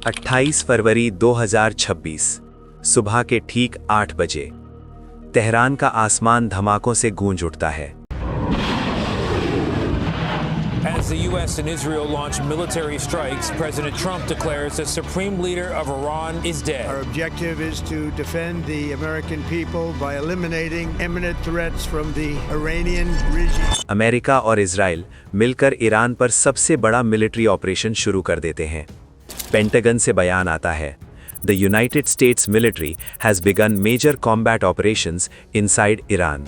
28 फरवरी 2026 सुबह के ठीक 8 बजे तेहरान का आसमान धमाकों से गूंज उठता है। As the U.S. and Israel launch military strikes, President Trump declares the supreme leader of Iran is dead. Our objective is to defend the American people by eliminating imminent threats from the Iranian regime. America और Israel मिलकर Iran पर सबसे बड़ा military operation शुरू कर देते हैं। Pentagon से बयान आता है, The United States military has begun major combat operations inside Iran.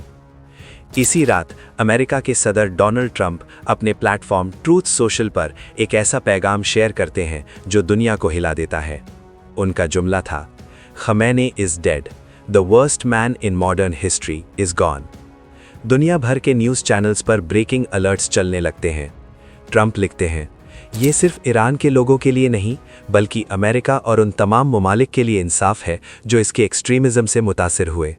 इसी रात अमेरिका के सदर डोनाल्ड ट्रंप अपने प्लेटफॉर्म ट्रूथ सोशल पर एक ऐसा पैगाम शेयर करते हैं जो दुनिया को हिला देता है। उनका जुमला था, Khamenei is dead, the worst man in modern history is gone. दुनिया भर के न्यूज़ चैनल्स पर ब्रेकिंग अलर्ट्स चलने लगते हैं। ट्रंप लिखते हैं, ये सिर्फ ईरान के लोगों के लिए नहीं बल्कि अमेरिका और उन तमाम ममालिक के लिए इंसाफ है जो इसके एक्सट्रीमिज़म से मुतासिर हुए।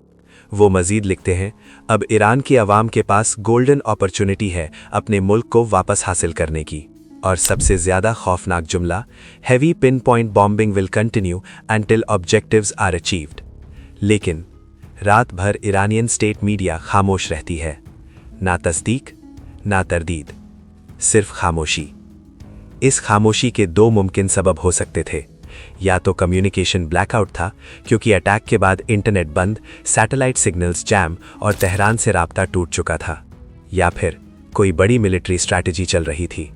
वो मज़ीद लिखते हैं, अब ईरान की आवाम के पास गोल्डन अपॉर्चुनिटी है अपने मुल्क को वापस हासिल करने की। और सबसे ज़्यादा खौफनाक जुमला, heavy pinpoint bombing will continue until objectives are achieved. लेकिन रात भर ईरानियन स्टेट मीडिया खामोश रहती है। ना तस्दीक ना तरदीद, सिर्फ खामोशी। इस खामोशी के दो मुमकिन सबब हो सकते थे। या तो कम्युनिकेशन ब्लैकआउट था क्योंकि अटैक के बाद इंटरनेट बंद, सैटेलाइट सिग्नल्स जैम और तेहरान से राब्ता टूट चुका था, या फिर कोई बड़ी मिलिट्री स्ट्रैटेजी चल रही थी।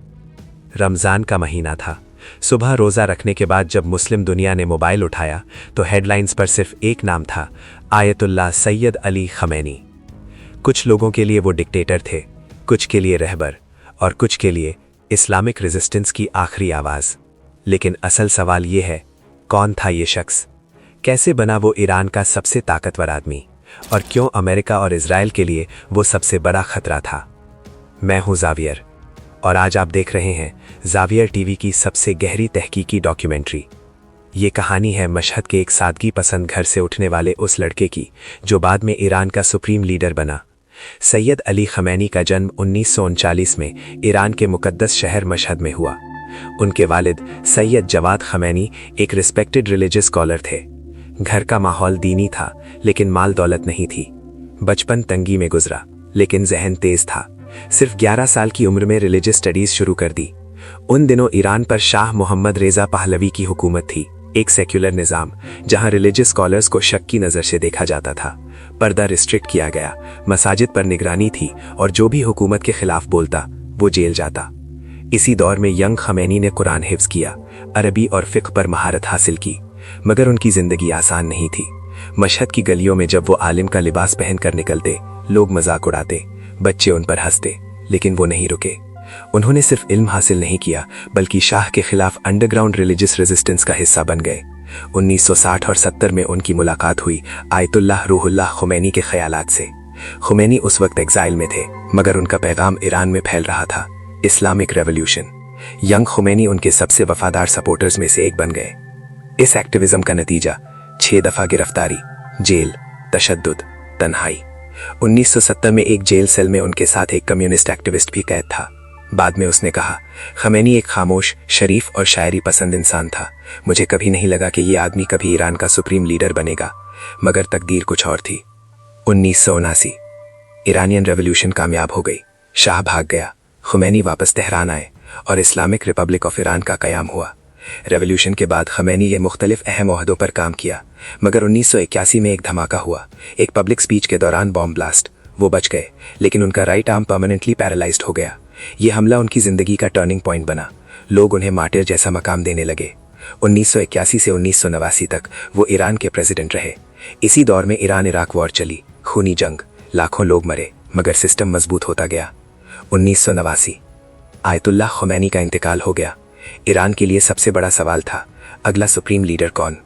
रमज़ान का महीना था। सुबह रोज़ा रखने के बाद जब मुस्लिम दुनिया ने मोबाइल उठाया तो हेडलाइंस पर सिर्फ एक नाम था, आयतुल्लाह सैयद अली खमैनी। कुछ लोगों के लिए वो डिक्टेटर थे, कुछ के लिए रहबर और कुछ के लिए इस्लामिक रेजिस्टेंस की आखिरी आवाज़। लेकिन असल सवाल ये है, कौन था ये शख्स? कैसे बना वो ईरान का सबसे ताकतवर आदमी? और क्यों अमेरिका और इजराइल के लिए वो सबसे बड़ा खतरा था? मैं हूं जावियर और आज आप देख रहे हैं जावियर टीवी की सबसे गहरी तहकीकी डॉक्यूमेंट्री। ये कहानी है मशहद के एक सादगी पसंद घर से उठने वाले उस लड़के की जो बाद में ईरान का सुप्रीम लीडर बना। सैयद अली खमैनी का जन्म 1939 में ईरान के मुकद्दस शहर मशहद में हुआ। उनके वालिद सैयद जवाद खमैनी एक रिस्पेक्टेड रिलीजियस स्कॉलर थे। घर का माहौल दीनी था लेकिन माल दौलत नहीं थी। बचपन तंगी में गुजरा लेकिन जहन तेज था। सिर्फ 11 साल की उम्र में रिलीजियस स्टडीज शुरू कर दी। उन दिनों ईरान पर शाह मोहम्मद रेजा पहलवी की हुकूमत थी, एक सेक्युलर निज़ाम जहां रिलीजियस स्कॉलर्स को शक की नज़र से देखा जाता था। पर्दा रिस्ट्रिक्ट किया गया, मसाजिद पर निगरानी थी और जो भी हुकूमत के खिलाफ बोलता वो जेल जाता। इसी दौर में यंग खमैनी ने कुरान हिफ्ज किया, अरबी और फ़िक़्ह पर महारत हासिल की, मगर उनकी ज़िंदगी आसान नहीं थी। मशहद की गलियों में जब वो आलिम का लिबास पहन कर निकलते, लोग मजाक उड़ाते, बच्चे उन पर हंसते, लेकिन वो नहीं रुके। उन्होंने सिर्फ इल्म हासिल नहीं किया बल्कि शाह के खिलाफ अंडरग्राउंड रिलीजियस रेजिस्टेंस का हिस्सा बन गए। 1960 और 70 में उनकी मुलाकात हुई आयतुल्लाह रूहुल्लाह खुमैनी के ख्यालात से। खुमैनी उस वक्त एग्जाइल में थे मगर उनका पैगाम ईरान में फैल रहा था, इस्लामिक रेवोल्यूशन। यंग खुमैनी उनके सबसे वफादार सपोर्टर्स में से एक बन गए। इस एक्टिविज्म का नतीजा 6 दफा गिरफ्तारी, जेल, तशद्दुद, तन्हाई। 1970 में एक जेल सेल में उनके साथ एक कम्युनिस्ट एक्टिविस्ट भी कैद था। बाद में उसने कहा, खमैनी एक खामोश, शरीफ और शायरी पसंद इंसान था। मुझे कभी नहीं लगा कि ये आदमी कभी ईरान का सुप्रीम लीडर बनेगा, मगर तकदीर कुछ और थी। 1979 ईरानियन रेवोल्यूशन कामयाब हो गई, शाह भाग गया, खुमैनी वापस तेहरान आए और इस्लामिक रिपब्लिक ऑफ ईरान का कयाम हुआ। रेवोल्यूशन के बाद खमैनी ये मुख्तलिफ अहम ओहदों पर काम किया, मगर 1981 में एक धमाका हुआ, एक पब्लिक स्पीच के दौरान बॉम्ब ब्लास्ट। वो बच गए लेकिन उनका राइट आर्म परमानेंटली पैरालाइज्ड हो गया। ये हमला उनकी जिंदगी का टर्निंग पॉइंट बना। लोग उन्हें मार्टिर जैसा मकाम देने लगे। 1981 से 1989 तक वो ईरान के प्रेसिडेंट रहे। इसी दौर में ईरान इराक वॉर चली, खूनी जंग, लाखों लोग मरे मगर सिस्टम मजबूत होता गया। 1989 आयतुल्लाह खुमैनी का इंतकाल हो गया। ईरान के लिए सबसे बड़ा सवाल था, अगला सुप्रीम लीडर कौन?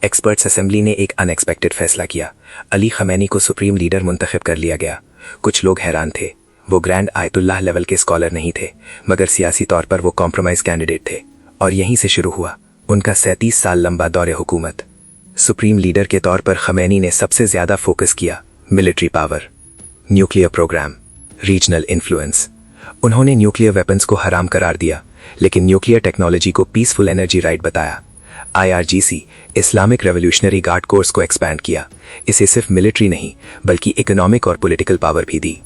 एक्सपर्ट्स असेंबली ने एक अनएक्सपेक्टेड फैसला किया, अली खमैनी को सुप्रीम लीडर मुंतखब कर लिया गया। कुछ लोग हैरान थे, वो ग्रैंड आयतुल्लाह लेवल के स्कॉलर नहीं थे मगर सियासी तौर पर वो कॉम्प्रोमाइज कैंडिडेट थे। और यहीं से शुरू हुआ उनका 37 साल लंबा दौरे हुकूमत। सुप्रीम लीडर के तौर पर खमैनी ने सबसे ज्यादा फोकस किया military power, nuclear program, regional influence. उन्होंने न्यूक्लियर वेपन्स को हराम करार दिया लेकिन न्यूक्लियर टेक्नोलॉजी को पीसफुल एनर्जी राइट बताया। IRGC Islamic Revolutionary Guard Corps को एक्सपैंड किया। इसे सिर्फ मिलिट्री नहीं बल्कि इकोनॉमिक और पॉलिटिकल पावर भी दी।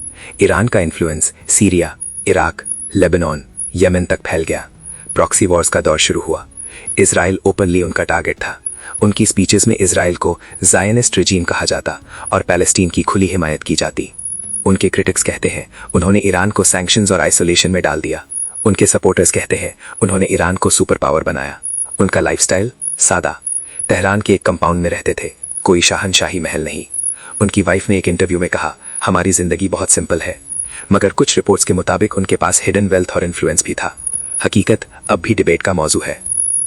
ईरान का influence Syria, Iraq, Lebanon, Yemen तक फैल गया। प्रॉक्सी वॉर्स का दौर शुरू हुआ। इजराइल ओपनली उनका टारगेट था। उनकी स्पीचेस में इजराइल को ज़ायनिस्ट रिजीम कहा जाता और पैलेस्टीन की खुली हिमायत की जाती। उनके क्रिटिक्स कहते हैं उन्होंने ईरान को सैंक्शंस और आइसोलेशन में डाल दिया। उनके सपोर्टर्स कहते हैं उन्होंने ईरान को सुपर पावर बनाया। उनका लाइफस्टाइल सादा, तेहरान के एक कंपाउंड में रहते थे, कोई शाहनशाही महल नहीं। उनकी वाइफ ने एक इंटरव्यू में कहा, हमारी जिंदगी बहुत सिंपल है। मगर कुछ रिपोर्ट्स के मुताबिक उनके पास हिडन वेल्थ और इन्फ्लुएंस भी था। हकीकत अब भी डिबेट का मौजू है।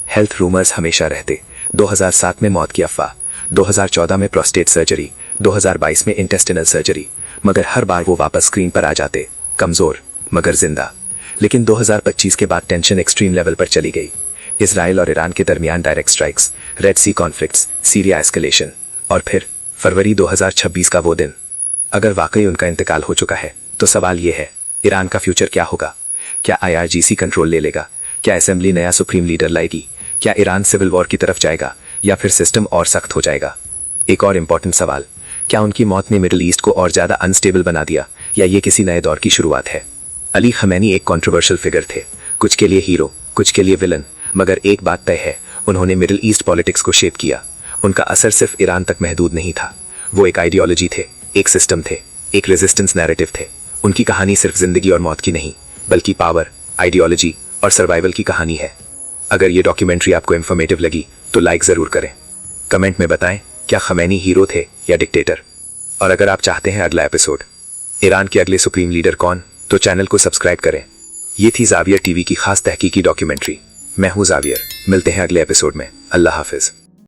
हेल्थ रूमर्स हमेशा रहते। 2007 में मौत की अफवाह, 2014 में प्रोस्टेट सर्जरी, 2022 में इंटेस्टिनल सर्जरी, मगर हर बार वो वापस स्क्रीन पर आ जाते, कमजोर मगर जिंदा। लेकिन 2025 के बाद टेंशन एक्सट्रीम लेवल पर चली गई। इजराइल और ईरान के दरमियान डायरेक्ट स्ट्राइक्स, रेड सी कॉन्फ्लिक्ट्स, सीरिया एस्केलेशन और फिर फरवरी 2026 का वो दिन। अगर वाकई उनका इंतकाल हो चुका है तो सवाल ये है, ईरान का फ्यूचर क्या होगा? क्या IRGC कंट्रोल ले लेगा? क्या असेंबली नया सुप्रीम लीडर लाएगी? क्या ईरान सिविल वॉर की तरफ जाएगा या फिर सिस्टम और सख्त हो जाएगा? एक और इम्पोर्टेंट सवाल, क्या उनकी मौत ने मिडिल ईस्ट को और ज्यादा अनस्टेबल बना दिया या ये किसी नए दौर की शुरुआत है? अली खमैनी एक कंट्रोवर्शियल फिगर थे, कुछ के लिए हीरो, कुछ के लिए विलन, मगर एक बात तय है, उन्होंने मिडिल ईस्ट पॉलिटिक्स को शेप किया। उनका असर सिर्फ ईरान तक महदूद नहीं था, वो एक आइडियोलॉजी थे, एक सिस्टम थे, एक रेजिस्टेंस नैरेटिव थे। उनकी कहानी सिर्फ जिंदगी और मौत की नहीं बल्कि पावर, आइडियोलॉजी और सर्वाइवल की कहानी है। अगर ये डॉक्यूमेंट्री आपको इन्फॉर्मेटिव लगी तो लाइक जरूर करें। कमेंट में बताएं क्या खमैनी हीरो थे या डिक्टेटर। और अगर आप चाहते हैं अगला एपिसोड, ईरान के अगले सुप्रीम लीडर कौन, तो चैनल को सब्सक्राइब करें। ये थी जावियर टीवी की खास तहकीकी डॉक्यूमेंट्री। मैं हूं जावियर, मिलते हैं अगले एपिसोड में। अल्लाह हाफिज।